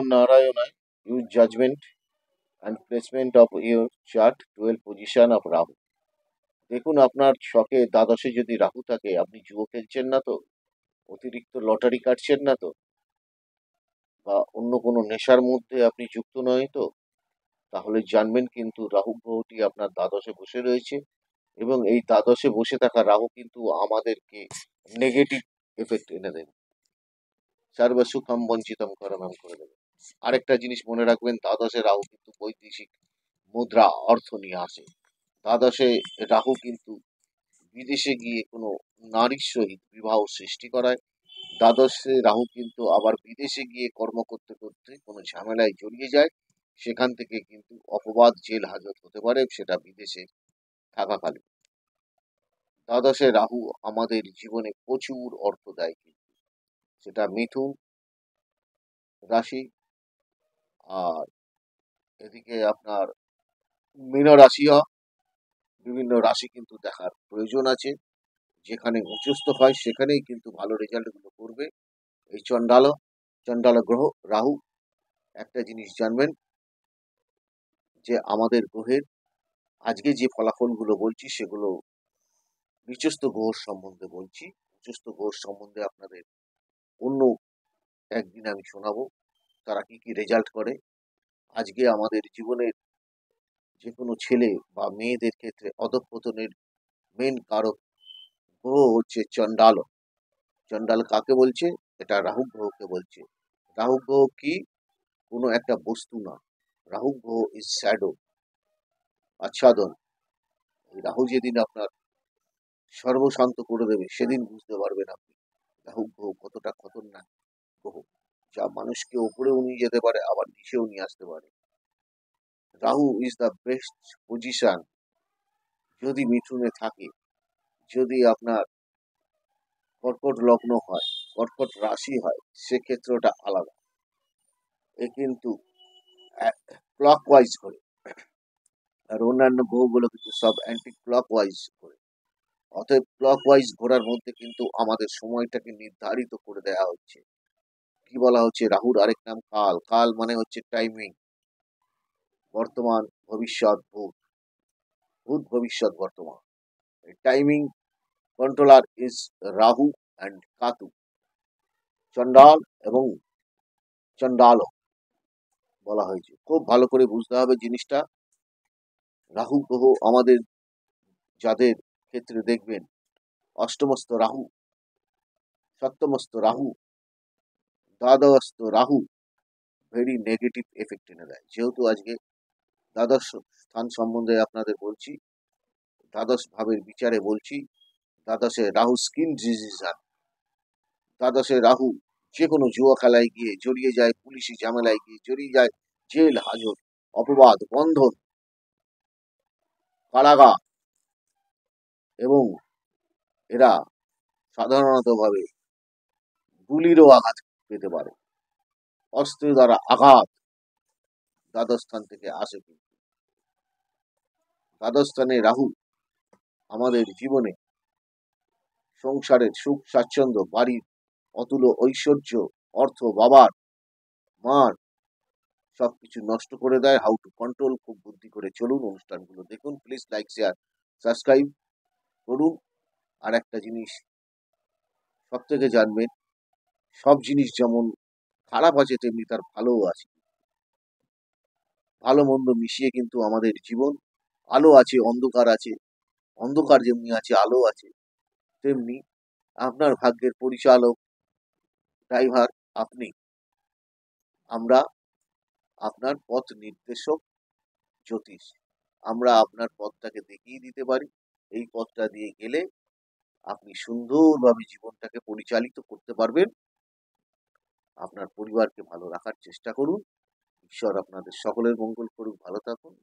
Narayana. Use judgment and placement of your chart 12 position of Rahu. দেখুন আপনার ছকে দ্বাদশে যদি রাহু থাকে, আপনি জুয়ো খেলছেন না তো, অতিরিক্ত লটারি কাটছেন না তো, বা অন্য কোনো নেশার মধ্যে আপনি যুক্ত নয় তো, তাহলে জানবেন কিন্তু রাহু গ্রহটি আপনার দ্বাদশে বসে রয়েছে, এবং এই দ্বাদশে বসে থাকা রাহু কিন্তু আমাদেরকে নেগেটিভ এফেক্ট এনে দেবে, সর্বসুখম বঞ্চিতম করণম করে দেবে। আরেকটা জিনিস মনে রাখবেন, দ্বাদশে রাহু কিন্তু বৈদেশিক মুদ্রা অর্থ নিয়ে আসে। দ্বাদশে রাহু কিন্তু বিদেশে গিয়ে কোনো নারীর সহিত বিবাহ সৃষ্টি করায়। দ্বাদশে রাহু কিন্তু আবার বিদেশে গিয়ে কর্ম করতে করতে কোনো ঝামেলায় জড়িয়ে যায়, সেখান থেকে কিন্তু অপবাদ জেল হাজত হতে পারে, সেটা বিদেশে থাকাকালীন। দ্বাদশে রাহু আমাদের জীবনে প্রচুর অর্থ দেয়, কিন্তু সেটা মিথুন রাশি আর এদিকে আপনার মীন রাশিও, বিভিন্ন রাশি কিন্তু দেখার প্রয়োজন আছে। যেখানে উচ্চস্থ হয় সেখানেই কিন্তু ভালো রেজাল্টগুলো করবে এই চণ্ডাল গ্রহ রাহু। একটা জিনিস জানবেন যে আমাদের গ্রহের আজকে যে ফলাফলগুলো বলছি সেগুলো নিচস্থ গ্রহ সম্বন্ধে বলছি। উচ্চস্থ গ্রহ সম্বন্ধে আপনাদের অন্য একদিন আমি শোনাবো তারা কি কি রেজাল্ট করে। আজকে আমাদের জীবনের যে কোনো ছেলে বা মেয়েদের ক্ষেত্রে অধঃপতনের মেন কারক গ্রহ হচ্ছে চণ্ডাল। চণ্ডাল কাকে বলছে? এটা রাহু গ্রহকে বলছে। রাহু গ্রহ কি? কোনো একটা বস্তু না, রাহু গ্রহ ইজ শ্যাডো, আচ্ছাদন। এই রাহু যেদিন আপনার সর্বশান্ত করে দেবে সেদিন বুঝতে পারবেন আপনি রাহু গ্রহ কতটা খতরনাক গ্রহ, যা মানুষকে ওপরেও নিয়ে যেতে পারে আবার নিচেও নিয়ে আসতে পারে। Rahu is the best position যদি মিথুনে থাকে, যদি আপনার কর্কট লগ্ন হয়, কর্কট রাশি হয়, সেক্ষেত্রে ওটা আলাদা। এ কিন্তু ক্লক ওয়াইজ করে, আর অন্যান্য গ্রহগুলো কিন্তু সব অ্যান্টি ক্লক ওয়াইজ করে। অতএব ক্লক ওয়াইজ ঘোরার মধ্যে কিন্তু আমাদের সময়টাকে নির্ধারিত করে দেওয়া হচ্ছে। কি বলা হচ্ছে? রাহুর আরেক নাম কাল। কাল মানে হচ্ছে টাইমিং, বর্তমান, ভবিষ্যৎ, ভূত, ভূত, ভবিষ্যৎ, বর্তমান। Timing controller is Rahu and Ketu, চণ্ডাল এবং চণ্ডাল বলা হয়েছে। খুব ভালো করে বুঝতে হবে জিনিসটা। রাহু গ্রহ আমাদের যাদের ক্ষেত্রে দেখবেন অষ্টমস্ত রাহু, সপ্তমস্ত রাহু, দ্বাদশস্থ রাহু ভেরি নেগেটিভ এফেক্ট এনে দেয়। যেহেতু আজকে দ্বাদশ স্থান সম্বন্ধে আপনাদের বলছি, দ্বাদশ ভাবের বিচারে বলছি, দ্বাদশে রাহু স্কিন ডিজিজান, দ্বাদশে রাহু যে কোনো জুয়া খেলায় গিয়ে জড়িয়ে যায়, পুলিশি ঝামেলায় গিয়ে জড়িয়ে যায়, জেল হাজত, অপবাদ, বন্ধন, কারাগার, এবং এরা সাধারণত ভাবে গুলিরও আঘাত পেতে পারে। অস্ত্র দ্বারা আঘাত দ্বাদশ স্থান থেকে আসে। কিন্তু দ্বাদশ স্থানে রাহু আমাদের জীবনে সংসারের সুখ স্বাচ্ছন্দ্য, বাড়ির অতুল ঐশ্বর্য, অর্থ, বাবার মান সবকিছু নষ্ট করে দেয়। হাউ টু কন্ট্রোল, খুব বুদ্ধি করে চলুন, অনুষ্ঠানগুলো দেখুন, প্লিজ লাইক, শেয়ার, সাবস্ক্রাইব করুন। আর একটা জিনিস সব থেকে জানবেন, সব জিনিস যেমন খারাপ আছে তেমনি তার ভালোও আছে। ভালো মন্দ মিশিয়ে কিন্তু আমাদের জীবন। আলো আছে, অন্ধকার আছে, অন্ধকার যেমনি আছে আলো আছে, তেমনি আপনার ভাগ্যের পরিচালক, ড্রাইভার আপনি। আমরা আপনার পথ নির্দেশক, জ্যোতিষ। আমরা আপনার পথটাকে দেখিয়ে দিতে পারি। এই পথটা দিয়ে গেলে আপনি সুন্দরভাবে জীবনটাকে পরিচালিত করতে পারবেন। আপনার পরিবারকে ভালো রাখার চেষ্টা করুন। ঈশ্বর আপনাদের সকলের মঙ্গল করুন। ভালো থাকুন।